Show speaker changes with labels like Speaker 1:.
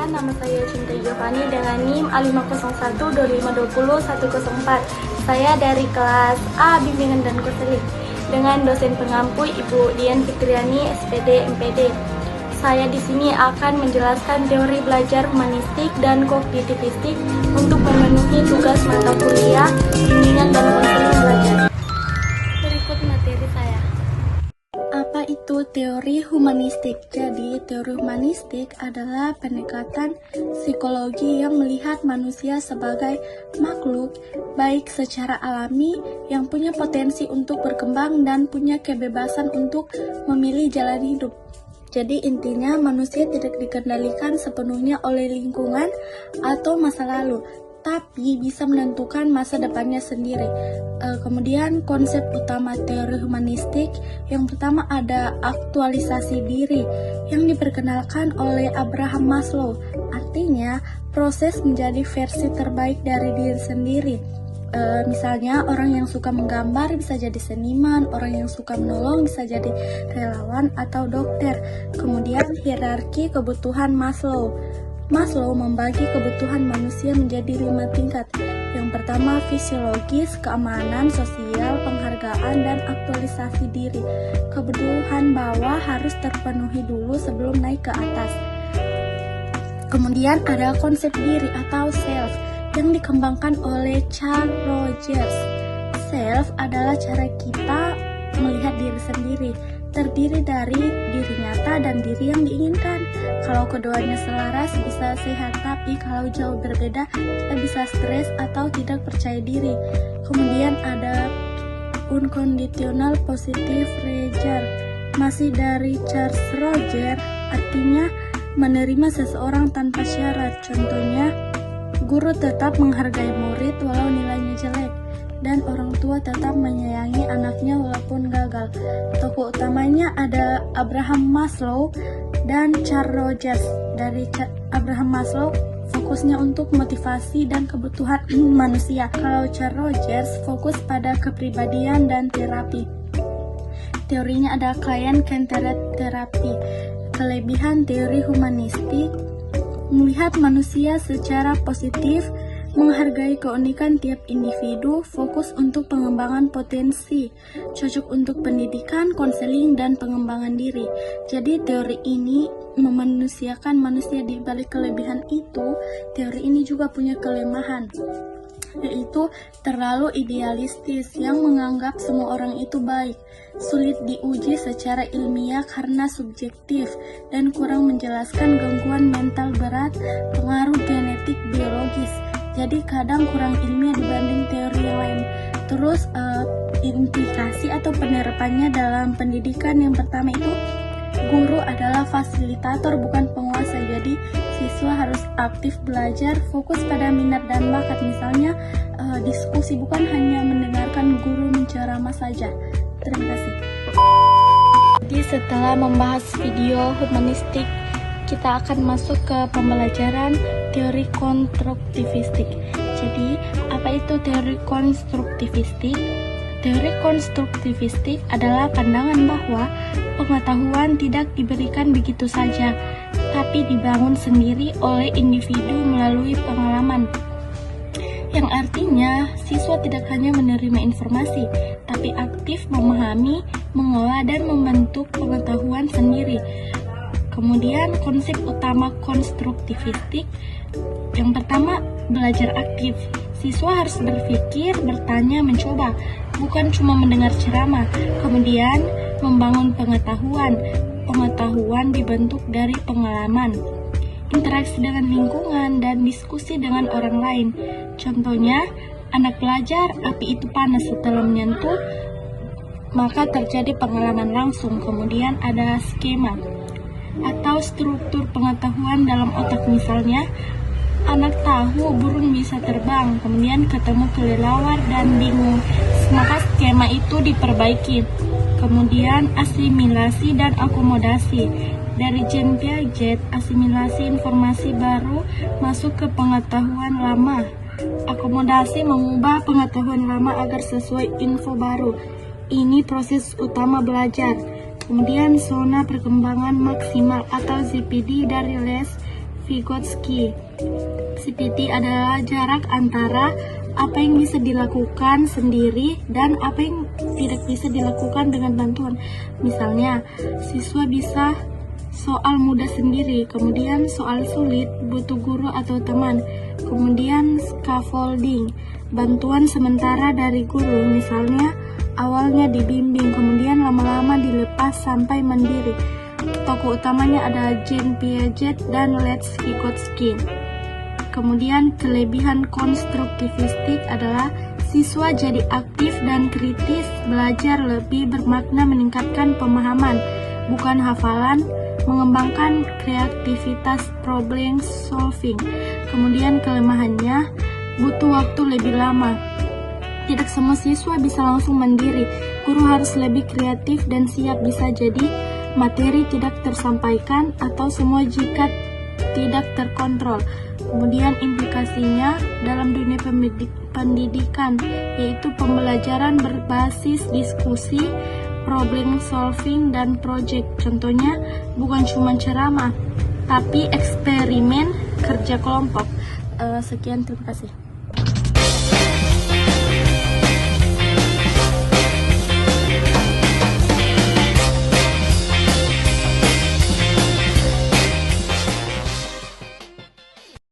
Speaker 1: Perkenalkan, nama saya Cinta Giovanni dengan NIM A5012520-104. Saya dari kelas A Bimbingan dan Konseling dengan dosen pengampu Ibu Dian Fitriani, SPD, MPD. Saya di sini akan menjelaskan teori belajar humanistik dan kognitivistik untuk memenuhi tugas mata kuliah bimbingan dan konseling belajar. Berikut materi saya. Apa itu teori humanistik? Jadi, teori humanistik adalah pendekatan psikologi yang melihat manusia sebagai makhluk baik secara alami yang punya potensi untuk berkembang dan punya kebebasan untuk memilih jalan hidup. Jadi intinya manusia tidak dikendalikan sepenuhnya oleh lingkungan atau masa lalu, tapi bisa menentukan masa depannya sendiri. Kemudian konsep utama teori humanistik yang pertama ada aktualisasi diri yang diperkenalkan oleh Abraham Maslow. Artinya proses menjadi versi terbaik dari diri sendiri. Misalnya orang yang suka menggambar bisa jadi seniman, orang yang suka menolong bisa jadi relawan atau dokter. Kemudian hierarki kebutuhan Maslow. Maslow membagi kebutuhan manusia menjadi 5 tingkat. Yang pertama fisiologis, keamanan, sosial, penghargaan, dan aktualisasi diri. Kebutuhan bawah harus terpenuhi dulu sebelum naik ke atas. Kemudian ada konsep diri atau self yang dikembangkan oleh Carl Rogers. Self adalah cara kita melihat diri sendiri, terdiri dari diri nyata dan diri yang diinginkan. Kalau keduanya selaras bisa sehat, tapi kalau jauh berbeda kita bisa stres atau tidak percaya diri. Kemudian ada unconditional positive regard, masih dari Charles Rogers, artinya menerima seseorang tanpa syarat. Contohnya, guru tetap menghargai murid walau nilainya jelek, dan orang tua tetap menyayangi anaknya walaupun gagal. Tokoh utamanya ada Abraham Maslow dan Carl Rogers. Dari Abraham Maslow fokusnya untuk motivasi dan kebutuhan manusia. Kalau Carl Rogers fokus pada kepribadian dan terapi. Teorinya ada client-centered therapy. Kelebihan teori humanistik: melihat manusia secara positif, menghargai keunikan tiap individu, fokus untuk pengembangan potensi, cocok untuk pendidikan, konseling, dan pengembangan diri. Jadi teori ini memanusiakan manusia. Di balik kelebihan itu, teori ini juga punya kelemahan, yaitu terlalu idealistis yang menganggap semua orang itu baik, sulit diuji secara ilmiah karena subjektif, dan kurang menjelaskan gangguan mental berat, pengaruh genetik biologis. Jadi kadang kurang ilmiah dibanding teori yang lain. Terus implikasi atau penerapannya dalam pendidikan, yang pertama itu guru adalah fasilitator bukan penguasa. Jadi siswa harus aktif belajar, fokus pada minat dan bakat. Misalnya diskusi, bukan hanya mendengarkan guru menceramah saja. Terima kasih. Jadi setelah membahas video humanistik, kita akan masuk ke pembelajaran teori konstruktivistik. Jadi, apa itu teori konstruktivistik? Teori konstruktivistik adalah pandangan bahwa pengetahuan tidak diberikan begitu saja, tapi dibangun sendiri oleh individu melalui pengalaman. Yang artinya, siswa tidak hanya menerima informasi, tapi aktif memahami, mengolah, dan membentuk pengetahuan sendiri. Kemudian konsep utama konstruktivistik, yang pertama belajar aktif. Siswa harus berpikir, bertanya, mencoba, bukan cuma mendengar ceramah. Kemudian membangun pengetahuan. Pengetahuan dibentuk dari pengalaman, interaksi dengan lingkungan, dan diskusi dengan orang lain. Contohnya, anak belajar api itu panas, setelah menyentuh maka terjadi pengalaman langsung. Kemudian ada skema atau struktur pengetahuan dalam otak. Misalnya, anak tahu burung bisa terbang, kemudian ketemu kelelawar dan bingung, maka skema itu diperbaiki. Kemudian asimilasi dan akomodasi. Dari Jean Piaget, asimilasi informasi baru masuk ke pengetahuan lama. Akomodasi mengubah pengetahuan lama agar sesuai info baru. Ini proses utama belajar. Kemudian zona perkembangan maksimal atau ZPD dari Les Vygotsky. CPT adalah jarak antara apa yang bisa dilakukan sendiri dan apa yang tidak bisa dilakukan dengan bantuan. Misalnya, siswa bisa soal mudah sendiri, kemudian soal sulit butuh guru atau teman. Kemudian scaffolding, bantuan sementara dari guru, misalnya awalnya dibimbing, kemudian lama-lama dilepas sampai mandiri. Tokoh utamanya adalah Jean Piaget dan Lev Vygotsky. Kemudian kelebihan konstruktivistik adalah siswa jadi aktif dan kritis, belajar lebih bermakna, meningkatkan pemahaman, bukan hafalan, mengembangkan kreativitas problem solving. Kemudian kelemahannya butuh waktu lebih lama. Tidak semua siswa bisa langsung mandiri. Guru harus lebih kreatif dan siap, bisa jadi materi tidak tersampaikan atau semua jika tidak terkontrol. Kemudian implikasinya dalam dunia pendidikan, yaitu pembelajaran berbasis diskusi, problem solving, dan project. Contohnya bukan cuma ceramah, tapi eksperimen, kerja kelompok. Sekian, terima kasih.